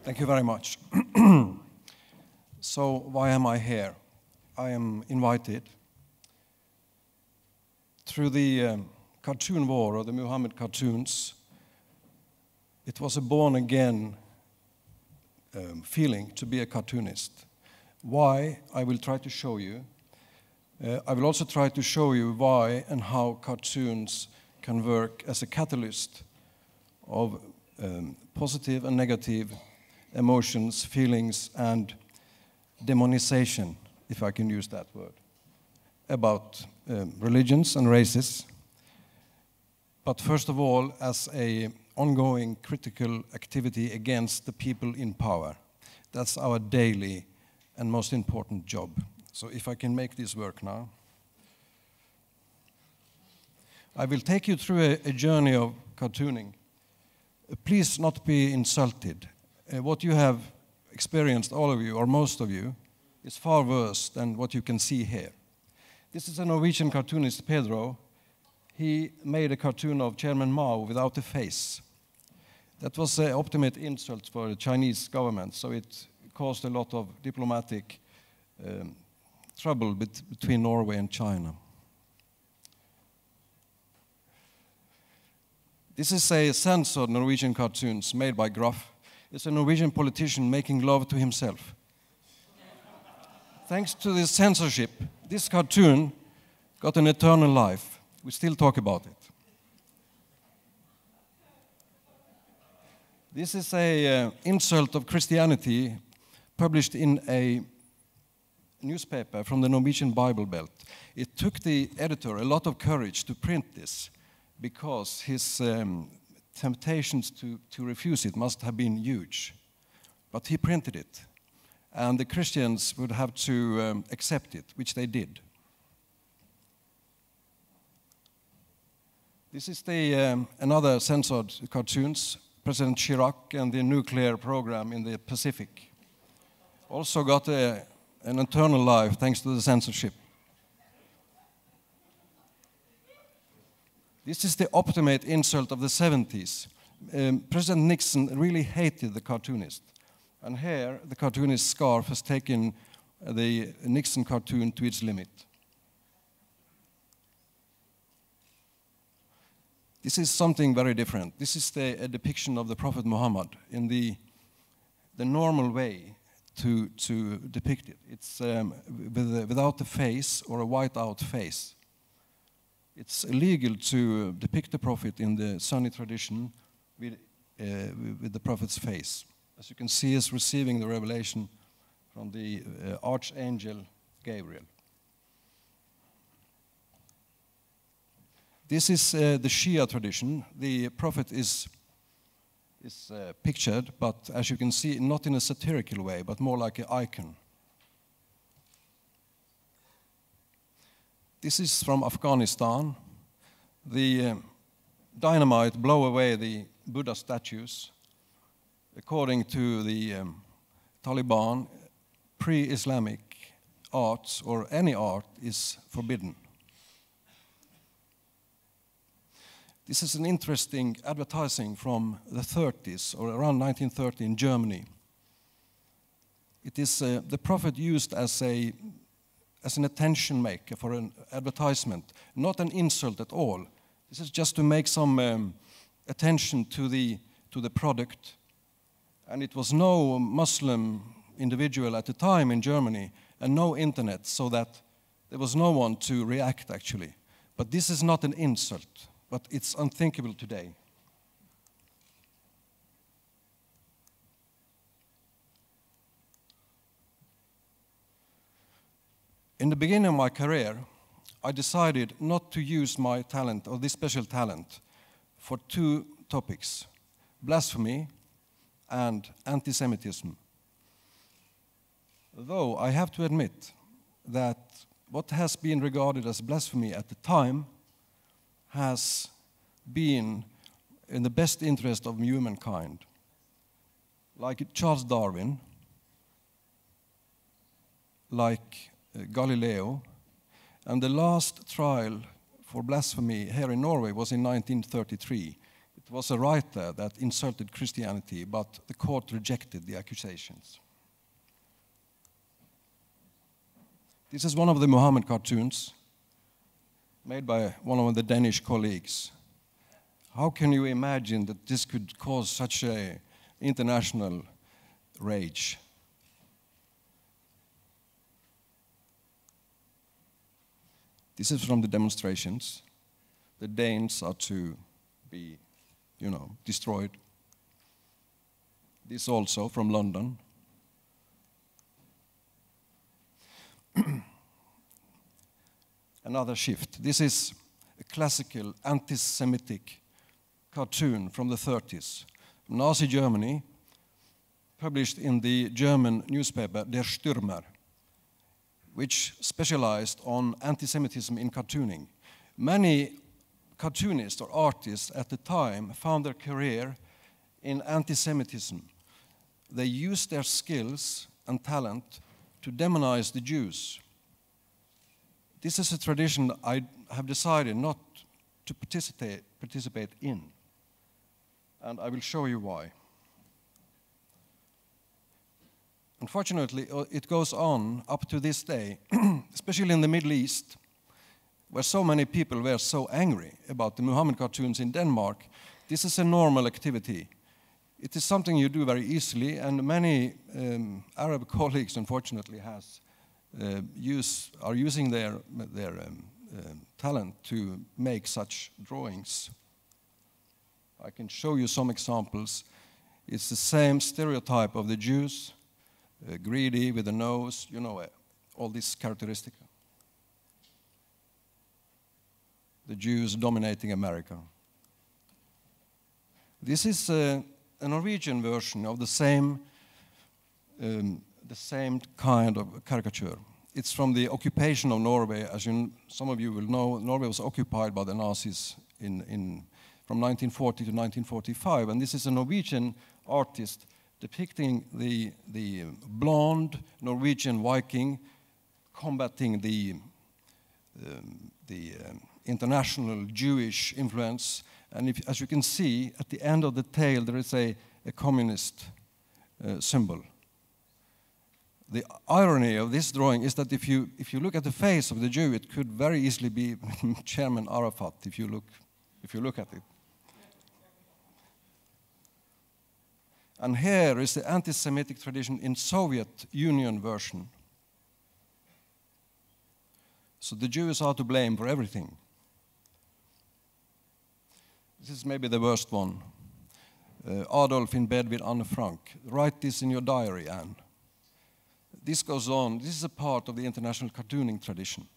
Thank you very much. So why am I here? I am invited through the cartoon war, or the Muhammad cartoons. It was a born-again feeling to be a cartoonist. Why? I will try to show you. I will also try to show you why and how cartoons can work as a catalyst of positive and negative emotions, feelings, and demonization, if I can use that word, about religions and races. But first of all, as an ongoing critical activity against the people in power. That's our daily and most important job. So if I can make this work now. I will take you through a journey of cartooning. Please not be insulted. What you have experienced, all of you, or most of you, is far worse than what you can see here. This is a Norwegian cartoonist, Pedro. He made a cartoon of Chairman Mao without a face. That was an ultimate insult for the Chinese government, so it caused a lot of diplomatic trouble between Norway and China. This is a censored Norwegian cartoons made by Gruff. It's a Norwegian politician making love to himself. Thanks to this censorship, this cartoon got an eternal life. We still talk about it. This is an insult of Christianity published in a newspaper from the Norwegian Bible Belt. It took the editor a lot of courage to print this, because his temptations to refuse it must have been huge. But he printed it, and the Christians would have to accept it, which they did. This is another censored cartoons, President Chirac and the nuclear program in the Pacific. Also got an eternal life thanks to the censorship. This is the ultimate insult of the 70s. President Nixon really hated the cartoonist. And here, the cartoonist's scarf has taken the Nixon cartoon to its limit. This is something very different. This is a depiction of the Prophet Muhammad in the normal way to depict it. It's without a face or a white-out face. It's illegal to depict the Prophet in the Sunni tradition with the Prophet's face. As you can see, he's receiving the revelation from the Archangel Gabriel. This is the Shia tradition. The Prophet is pictured, but as you can see, not in a satirical way, but more like an icon. This is from Afghanistan. The dynamite blow away the Buddha statues. According to the Taliban, pre-Islamic arts or any art is forbidden. This is an interesting advertising from the 30s, or around 1930 in Germany. It is the Prophet used as an attention maker for an advertisement, not an insult at all. This is just to make some attention to the product. And it was no Muslim individual at the time in Germany, and no internet, so that there was no one to react, actually. But this is not an insult, but it's unthinkable today. In the beginning of my career, I decided not to use my talent, or this special talent, for two topics: blasphemy and anti-Semitism. Though I have to admit that what has been regarded as blasphemy at the time has been in the best interest of humankind. Like Charles Darwin, like Galileo, and the last trial for blasphemy here in Norway was in 1933. It It was a writer that insulted Christianity, but the court rejected the accusations. This is one of the Muhammad cartoons made by one of the Danish colleagues. How can you imagine that this could cause such an international rage? This is from the demonstrations. The Danes are to be, destroyed. This also from London. Another shift. This is a classical anti-Semitic cartoon from the 30s. Nazi Germany, published in the German newspaper Der Stürmer, which specialized on anti-Semitism in cartooning. Many cartoonists or artists at the time found their career in anti-Semitism. They used their skills and talent to demonize the Jews. This is a tradition I have decided not to participate in, and I will show you why. Unfortunately, it goes on up to this day, especially in the Middle East, where so many people were so angry about the Muhammad cartoons in Denmark. This is a normal activity. It is something you do very easily, and many Arab colleagues, unfortunately, are using their talent to make such drawings. I can show you some examples. It's the same stereotype of the Jews, greedy with a nose, all these characteristics. The Jews dominating America. This is a Norwegian version of the same kind of caricature. It's from the occupation of Norway. As some of you will know, Norway was occupied by the Nazis from 1940 to 1945, and this is a Norwegian artist depicting the blonde Norwegian Viking combating the international Jewish influence. And as you can see, at the end of the tale, there is a communist symbol. The irony of this drawing is that if you look at the face of the Jew, it could very easily be Chairman Arafat if you look at it. And here is the anti-Semitic tradition in Soviet Union version. So the Jews are to blame for everything. This is maybe the worst one. Adolf in bed with Anne Frank. Write this in your diary, Anne. This goes on. This is a part of the international cartooning tradition.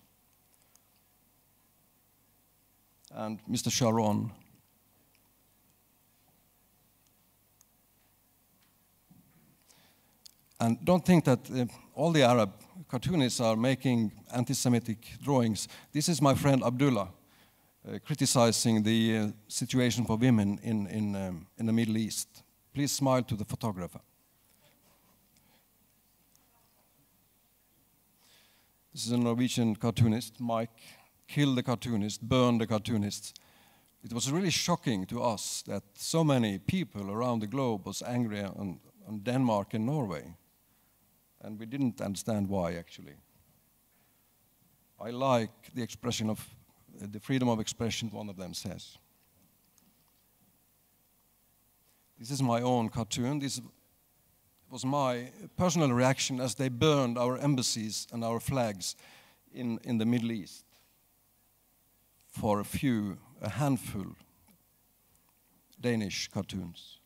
And Mr. Sharon. And don't think that all the Arab cartoonists are making anti-Semitic drawings. This is my friend Abdullah criticizing the situation for women in the Middle East. Please smile to the photographer. This is a Norwegian cartoonist, Mike. Kill the cartoonist, burn the cartoonists. It was really shocking to us that so many people around the globe was angry on Denmark and Norway. And we didn't understand why, actually. I like the expression of the freedom of expression, one of them says. This is my own cartoon. This was my personal reaction as they burned our embassies and our flags in the Middle East for a handful Danish cartoons.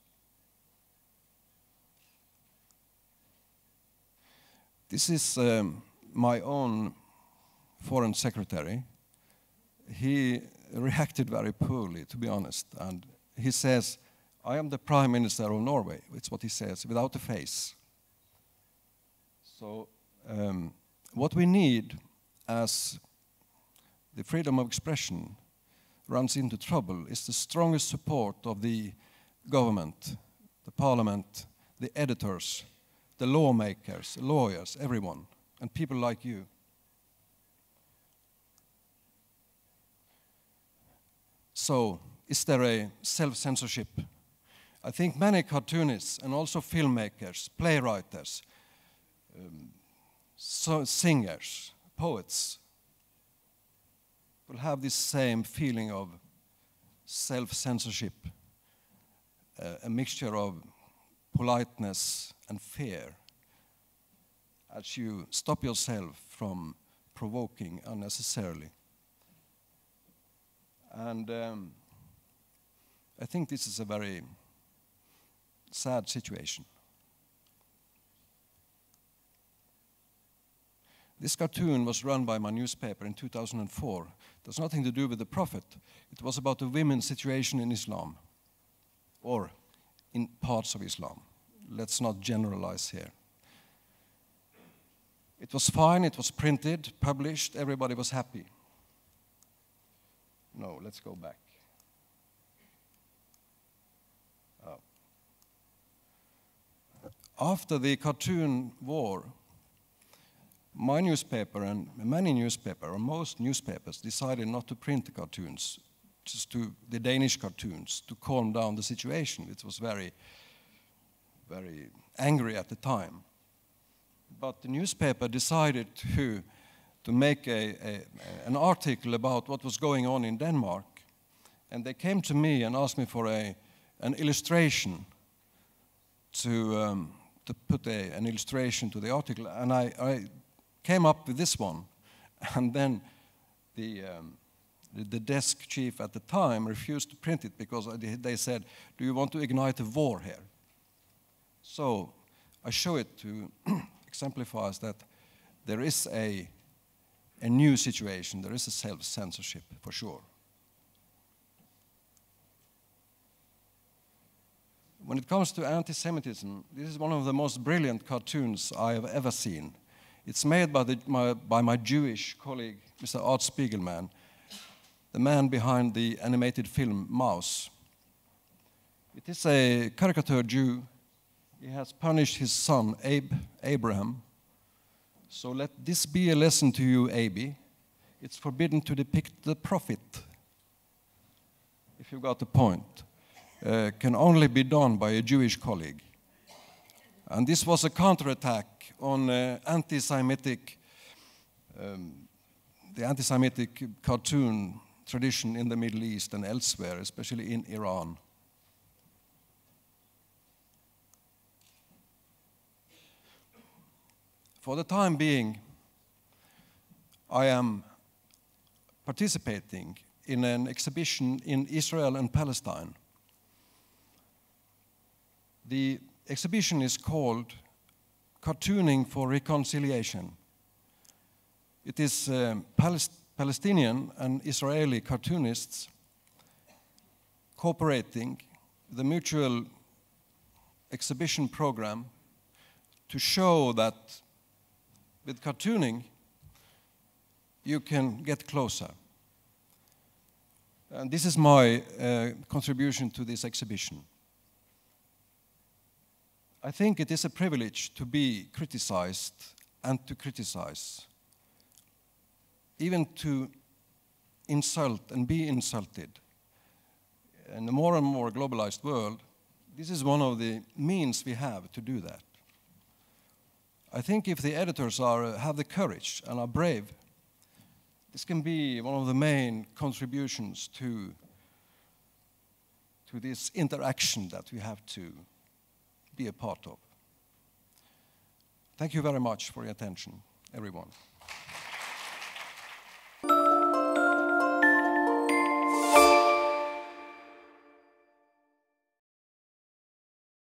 This is my own foreign secretary. He reacted very poorly, to be honest, and he says, I am the Prime Minister of Norway. It's what he says, without a face. So what we need as the freedom of expression runs into trouble is the strongest support of the government, the parliament, the editors, the lawmakers, lawyers, everyone, and people like you. So is there a self-censorship? I think many cartoonists and also filmmakers, playwrights, singers, poets will have this same feeling of self-censorship, a mixture of politeness and fear, as you stop yourself from provoking unnecessarily. And I think this is a very sad situation. This cartoon was run by my newspaper in 2004. It has nothing to do with the prophet. It was about the women's situation in Islam, or in parts of Islam. Let's not generalize here. It was fine, it was printed, published, everybody was happy. No, let's go back. After the cartoon war, my newspaper and many newspapers, or most newspapers, decided not to print the cartoons, just to the Danish cartoons, to calm down the situation. It was very, very angry at the time. But the newspaper decided to make an article about what was going on in Denmark. And they came to me and asked me for an illustration to put an illustration to the article. And I came up with this one. And then the desk chief at the time refused to print it because they said, "Do you want to ignite a war here?" So I show it to exemplify that there is a new situation, there is a self-censorship for sure. When it comes to anti-Semitism, this is one of the most brilliant cartoons I have ever seen. It's made by my Jewish colleague, Mr. Art Spiegelman, the man behind the animated film Mouse. It is a caricature Jew. He has punished his son, Abraham. So let this be a lesson to you, Abi. It's forbidden to depict the prophet, if you got the point. Can only be done by a Jewish colleague. And this was a counterattack on the anti-Semitic cartoon tradition in the Middle East and elsewhere, especially in Iran. For the time being, I am participating in an exhibition in Israel and Palestine. The exhibition is called Cartooning for Reconciliation. It is Palestinian and Israeli cartoonists cooperating with a mutual exhibition program to show that with cartooning you can get closer. And this is my contribution to this exhibition. I think it is a privilege to be criticized and to criticize, even to insult and be insulted. In a more and more globalized world, this is one of the means we have to do that. I think if the editors have the courage and are brave, this can be one of the main contributions to this interaction that we have to be a part of. Thank you very much for your attention, everyone.